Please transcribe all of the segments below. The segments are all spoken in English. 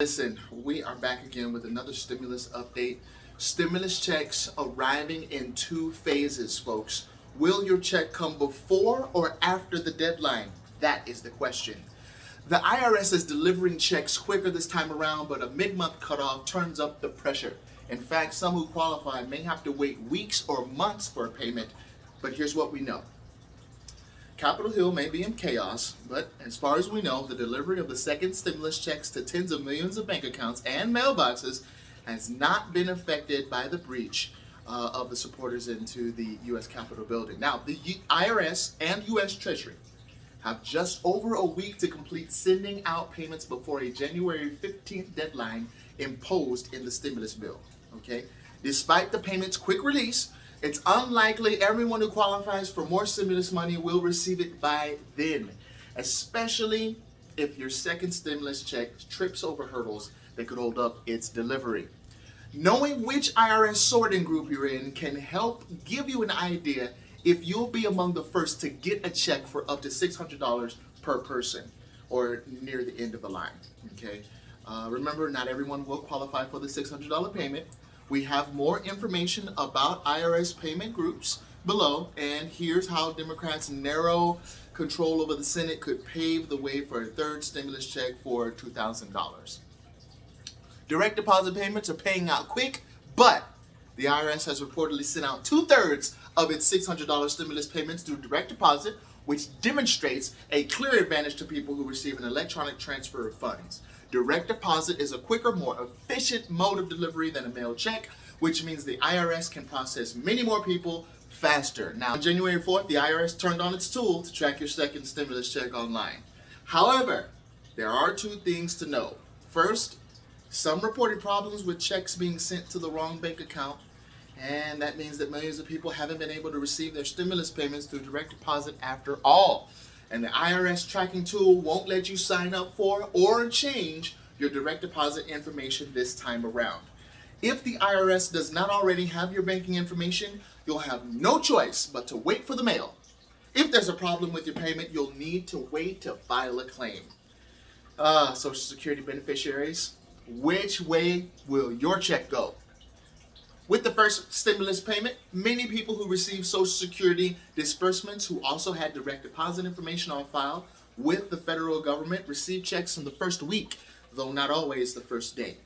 Listen, we are back again with another stimulus update. Stimulus checks arriving in two phases, folks. Will your check come before or after the deadline? That is the question. The IRS is delivering checks quicker this time around, but a mid-month cutoff turns up the pressure. In fact, some who qualify may have to wait weeks or months for a payment, but here's what we know. Capitol Hill may be in chaos, but as far as we know, the delivery of the second stimulus checks to tens of millions of bank accounts and mailboxes has not been affected by the breach of the supporters into the U.S. Capitol building. Now, the IRS and U.S. Treasury have just over a week to complete sending out payments before a January 15th deadline imposed in the stimulus bill. Okay? Despite the payment's quick release, it's unlikely everyone who qualifies for more stimulus money will receive it by then, especially if your second stimulus check trips over hurdles that could hold up its delivery. Knowing which IRS sorting group you're in can help give you an idea if you'll be among the first to get a check for up to $600 per person or near the end of the line. Okay. Remember, not everyone will qualify for the $600 payment. We have more information about IRS payment groups below, and here's how Democrats' narrow control over the Senate could pave the way for a third stimulus check for $2,000. Direct deposit payments are paying out quick, but the IRS has reportedly sent out 2/3 of its $600 stimulus payments through direct deposit, which demonstrates a clear advantage to people who receive an electronic transfer of funds. Direct deposit is a quicker, more efficient mode of delivery than a mail check, which means the IRS can process many more people faster. Now, on January 4th, the IRS turned on its tool to track your second stimulus check online. However, there are two things to know. First, some reported problems with checks being sent to the wrong bank account, and that means that millions of people haven't been able to receive their stimulus payments through direct deposit after all. And the IRS tracking tool won't let you sign up for or change your direct deposit information this time around. If the IRS does not already have your banking information, you'll have no choice but to wait for the mail. If there's a problem with your payment, you'll need to wait to file a claim. Social Security beneficiaries, which way will your check go? With the first stimulus payment, many people who received Social Security disbursements who also had direct deposit information on file with the federal government received checks in the first week, though not always the first day.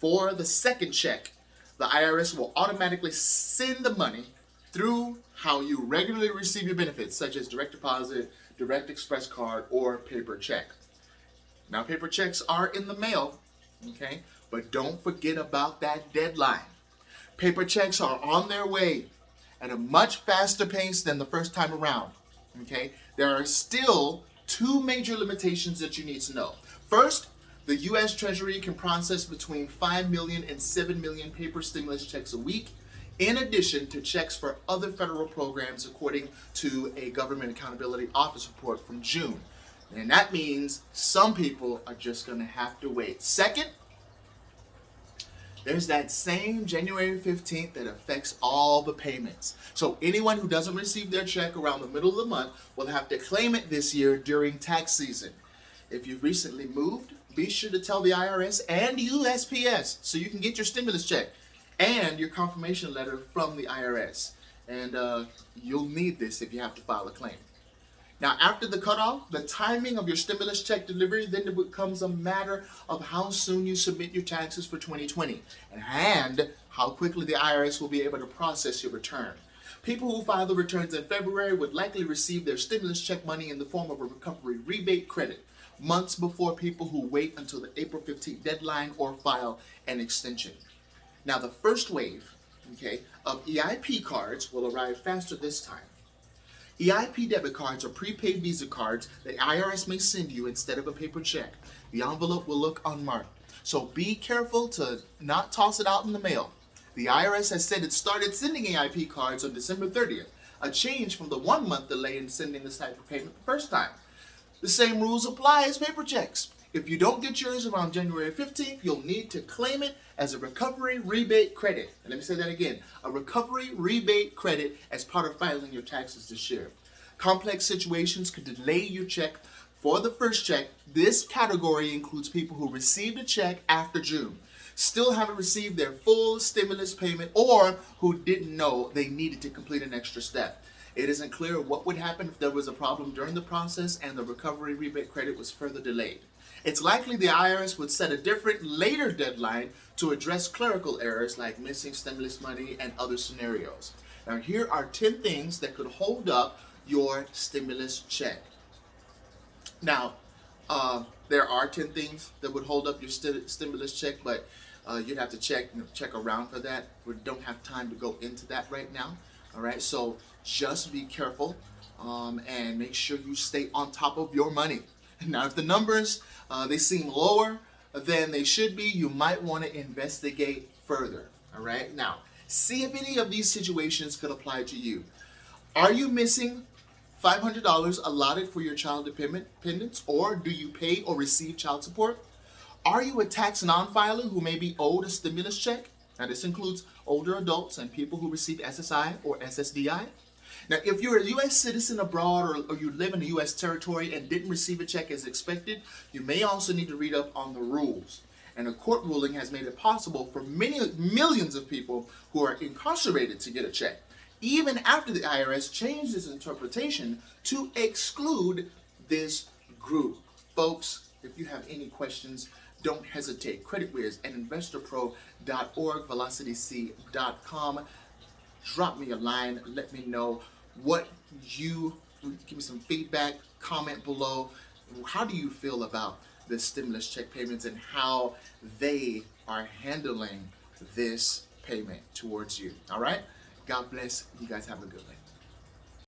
For the second check, the IRS will automatically send the money through how you regularly receive your benefits, such as direct deposit, direct express card, or paper check. Now, paper checks are in the mail, okay? But don't forget about that deadline. Paper checks are on their way at a much faster pace than the first time around, okay? There are still two major limitations that you need to know. First, the U.S. Treasury can process between 5 million and 7 million paper stimulus checks a week, in addition to checks for other federal programs, according to a Government Accountability Office report from June. And that means some people are just going to have to wait. Second, there's that same January 15th that affects all the payments. So anyone who doesn't receive their check around the middle of the month will have to claim it this year during tax season. If you've recently moved, be sure to tell the IRS and USPS so you can get your stimulus check and your confirmation letter from the IRS. And you'll need this if you have to file a claim. Now, after the cutoff, the timing of your stimulus check delivery then becomes a matter of how soon you submit your taxes for 2020 and how quickly the IRS will be able to process your return. People who file the returns in February would likely receive their stimulus check money in the form of a recovery rebate credit months before people who wait until the April 15th deadline or file an extension. Now, the first wave, okay, of EIP cards will arrive faster this time. EIP debit cards are prepaid Visa cards the IRS may send you instead of a paper check. The envelope will look unmarked, so be careful to not toss it out in the mail. The IRS has said it started sending EIP cards on December 30th, a change from the 1-month delay in sending this type of payment the first time. The same rules apply as paper checks. If you don't get yours around January 15th, you'll need to claim it as a recovery rebate credit. And let me say that again, a recovery rebate credit as part of filing your taxes this year. Complex situations could delay your check For the first check, this category includes people who received a check after June, still haven't received their full stimulus payment, or who didn't know they needed to complete an extra step. It isn't clear what would happen if there was a problem during the process and the recovery rebate credit was further delayed. It's likely the IRS would set a different later deadline to address clerical errors like missing stimulus money and other scenarios. Now, here are 10 things that could hold up your stimulus check. Now, there are 10 things that would hold up your stimulus check, but you'd have to check around for that. We don't have time to go into that right now. All right, so just be careful and make sure you stay on top of your money. Now, if the numbers they seem lower than they should be, you might want to investigate further. All right, now see if any of these situations could apply to you. Are you missing $500 allotted for your child dependents, or do you pay or receive child support? Are you a tax non-filer who may be owed a stimulus check? Now, this includes older adults and people who receive SSI or SSDI. Now, if you're a U.S. citizen abroad, or you live in a U.S. territory and didn't receive a check as expected, you may also need to read up on the rules. And a court ruling has made it possible for millions of people who are incarcerated to get a check, even after the IRS changed its interpretation to exclude this group. Folks, if you have any questions, don't hesitate. CreditWiz at investorpro.org, velocityc.com. Drop me a line. Let me know what give me some feedback. Comment below. How do you feel about the stimulus check payments and how they are handling this payment towards you? All right? God bless. You guys have a good one.